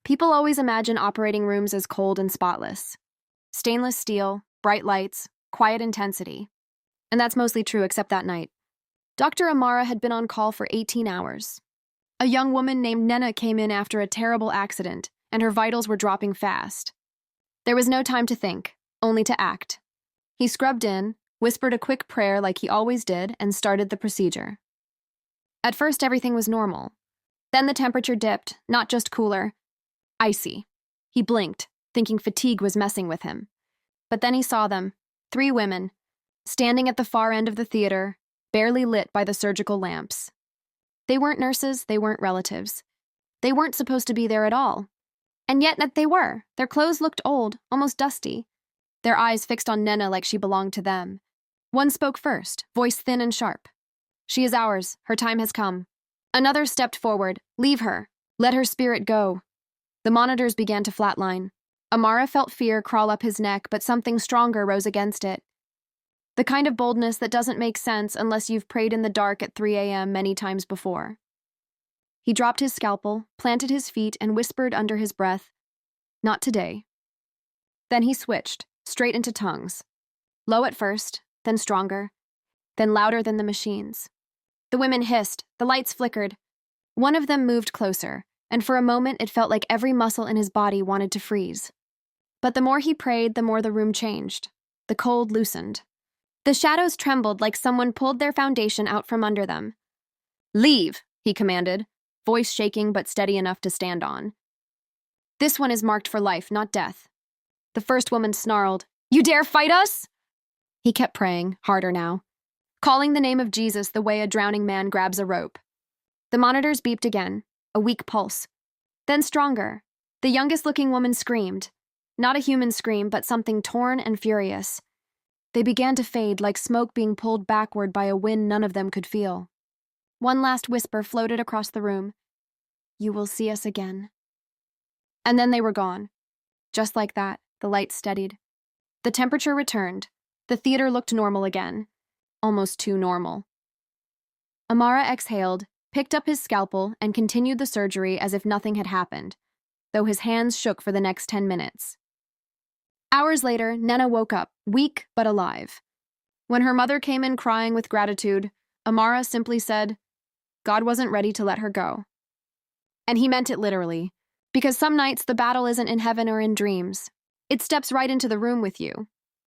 People always imagine operating rooms as cold and spotless. Stainless steel, bright lights, quiet intensity. And that's mostly true except that night. Dr. Amara had been on call for 18 hours. A young woman named Nena came in after a terrible accident, and her vitals were dropping fast. There was no time to think, only to act. He scrubbed in, whispered a quick prayer like he always did, and started the procedure. At first, everything was normal. Then the temperature dipped, not just cooler, icy. He blinked, thinking fatigue was messing with him. But then he saw them, 3 women, standing at the far end of the theater, barely lit by the surgical lamps. They weren't nurses, they weren't relatives. They weren't supposed to be there at all. And yet they were. Their clothes looked old, almost dusty. Their eyes fixed on Nena like she belonged to them. One spoke first, voice thin and sharp. "She is ours. Her time has come." Another stepped forward. "Leave her. Let her spirit go." The monitors began to flatline. Amara felt fear crawl up his neck, but something stronger rose against it. The kind of boldness that doesn't make sense unless you've prayed in the dark at 3 a.m. many times before. He dropped his scalpel, planted his feet, and whispered under his breath, "Not today." Then he switched, straight into tongues. Low at first, then stronger, then louder than the machines. The women hissed, the lights flickered. One of them moved closer, and for a moment it felt like every muscle in his body wanted to freeze. But the more he prayed, the more the room changed. The cold loosened. The shadows trembled like someone pulled their foundation out from under them. "Leave," he commanded, voice shaking but steady enough to stand on. "This one is marked for life, not death." The first woman snarled, "You dare fight us?" He kept praying, harder now, calling the name of Jesus the way a drowning man grabs a rope. The monitors beeped again, a weak pulse. Then stronger. The youngest-looking woman screamed. Not a human scream, but something torn and furious. They began to fade like smoke being pulled backward by a wind none of them could feel. One last whisper floated across the room. "You will see us again." And then they were gone. Just like that, the lights steadied. The temperature returned. The theater looked normal again. Almost too normal. Amara exhaled, picked up his scalpel, and continued the surgery as if nothing had happened, though his hands shook for the next 10 minutes. Hours later, Nena woke up, weak but alive. When her mother came in crying with gratitude, Amara simply said, God wasn't ready to let her go. And he meant it literally, because some nights the battle isn't in heaven or in dreams. It steps right into the room with you.